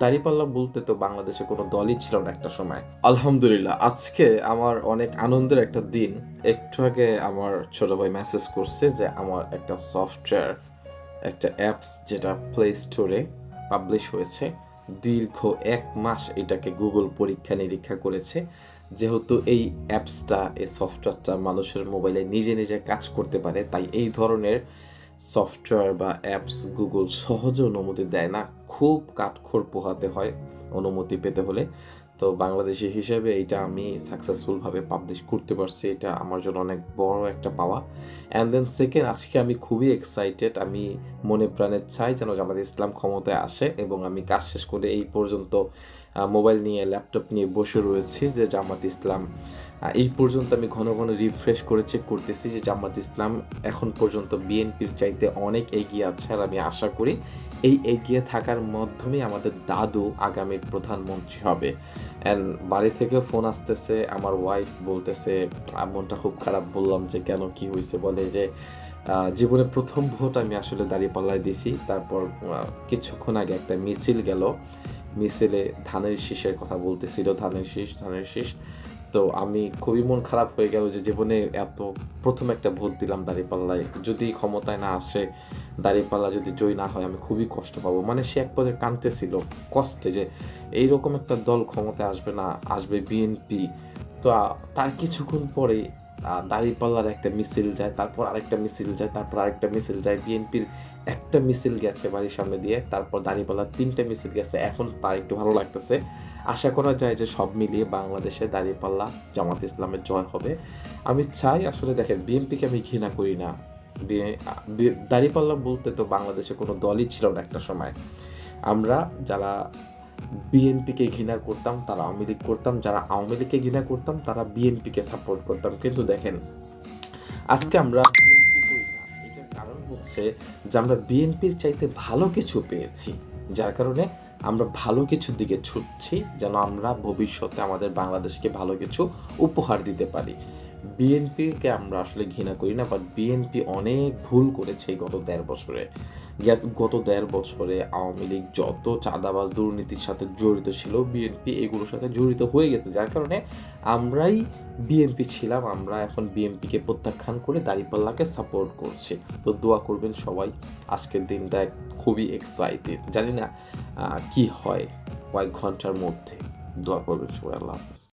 দাঁড়িপাল্লা বলতে তো বাংলাদেশে কোনো দলই ছিল না একটা সময়। আলহামদুলিল্লাহ আজকে আমার অনেক আনন্দের একটা দিন। একটু আগে আমার ছোট ভাই মেসেজ করছে যে আমার একটা সফটওয়্যার, একটা অ্যাপস যেটা প্লে স্টোরে পাবলিশ হয়েছে। দীর্ঘ ১ মাস এটাকে গুগল পরীক্ষা নিরীক্ষা করেছে। যেহেতু এই অ্যাপসটা, এই সফটওয়্যারটা মানুষের মোবাইলে নিজে নিজে কাজ করতে পারে, তাই এই ধরনের সফটওয়্যার বা অ্যাপস গুগল সহজে অনুমতি দেয় না। খুব কাঠখড় পোহাতে হয় অনুমতি পেতে হলে। তো বাংলাদেশি হিসেবে এইটা আমি সাকসেসফুলভাবে পাবলিশ করতে পারছি। এটা আমার জন্য অনেক বড় একটা পাওয়া। অ্যান্ড দেন সেকেন্ড, আজকে আমি খুবই এক্সাইটেড। আমি মনে প্রাণে চাই যেন জামায়াতে ইসলাম ক্ষমতায় আসে এবং আমি কাজ শেষ করে এই পর্যন্ত মোবাইল নিয়ে, ল্যাপটপ নিয়ে বসে রয়েছি যে জামায়াতে ইসলাম, এই পর্যন্ত আমি ঘন ঘন রিফ্রেশ করে চেক করতেছি যে জামায়াতে ইসলাম এখন পর্যন্ত বিএনপির চাইতে অনেক এগিয়ে আছে। আর আমি আশা করি এই এগিয়ে থাকার মাধ্যমে আমাদের দাদু আগামীর প্রধানমন্ত্রী হবে। অ্যান্ড বাড়ি থেকেও ফোন আসতেছে, আমার ওয়াইফ বলতেছে, মনটা খুব খারাপ। বললাম যে কেন, কি হয়েছে? বলে যে জীবনে প্রথম ভোট আমি আসলে দাঁড়িপাল্লায় দিছি। তারপর কিছুক্ষণ আগে একটা মিছিল গেল, মিছিলে ধানের শীষের কথা বলতেছিল, ধানের শীষ। তো আমি খুবই মন খারাপ হয়ে গেল যে জীবনে এত প্রথম একটা ভোট দিলাম দাঁড়িপাল্লায়, যদি ক্ষমতায় না আসে, দাঁড়িপাল্লা যদি জয় না হয়, আমি খুবই কষ্ট পাবো। মানে সে এক পর্যায়ে কাঁদতেছিল কষ্টে যে এইরকম একটা দল ক্ষমতায় আসবে না, আসবে বিএনপি। তো তার কিছুক্ষণ পরে দাঁড়িপাল্লার একটা মিছিল যায়, তারপর আরেকটা মিছিল যায়, তারপর আরেকটা মিছিল যায়। বিএনপির একটা মিছিল গেছে বাড়ির সামনে দিয়ে, তারপর দাঁড়িপাল্লার 3টে মিছিল গেছে। এখন তার একটু ভালো লাগতেছে। আশা করা যায় যে সব মিলিয়ে বাংলাদেশে দাঁড়িপাল্লা জামাত ইসলামের জয় হবে। আমি চাই আসলে, দেখেন, বিএনপিকে আমি ঘৃণা করি না। দাঁড়িপাল্লা বলতে তো বাংলাদেশে কোনো দলই ছিল না একটা সময়। আমরা যারা বিএনপিকে ঘৃণা করতাম তারা আওয়ামী লীগ করতাম, যারা আওয়ামী লীগকে ঘৃণা করতাম তারা বিএনপিকে সাপোর্ট করতাম। কিন্তু দেখেন, আজকে আমরা বিএনপি করি না। এটার কারণ হচ্ছে যে আমরা বিএনপির চাইতে ভালো কিছু পেয়েছি, যার কারণে আমরা ভালো কিছুর দিকে ছুটছি, যেন আমরা ভবিষ্যতে আমাদের বাংলাদেশকে ভালো কিছু উপহার দিতে পারি। বিএনপিকে আমরা আসলে ঘৃণা করি না, বাট বিএনপি অনেক ভুল করেছে এই গত ১.৫ বছরে। গত ১.৫ বছরে আওয়ামী লীগ যত চাঁদাবাজ দুর্নীতির সাথে জড়িত ছিল, বিএনপি এগুলোর সাথে জড়িত হয়ে গেছে, যার কারণে আমরাই বিএনপি ছিলাম, আমরা এখন বিএনপিকে প্রত্যাখ্যান করে দাঁড়িপাল্লাকে সাপোর্ট করছি। তো দোয়া করবেন সবাই। আজকের দিনটা খুবই এক্সাইটেড, জানি না কি হয় কয়েক ঘন্টার মধ্যে। দোয়া করবেন সবাই। আল্লাহ হাফেজ।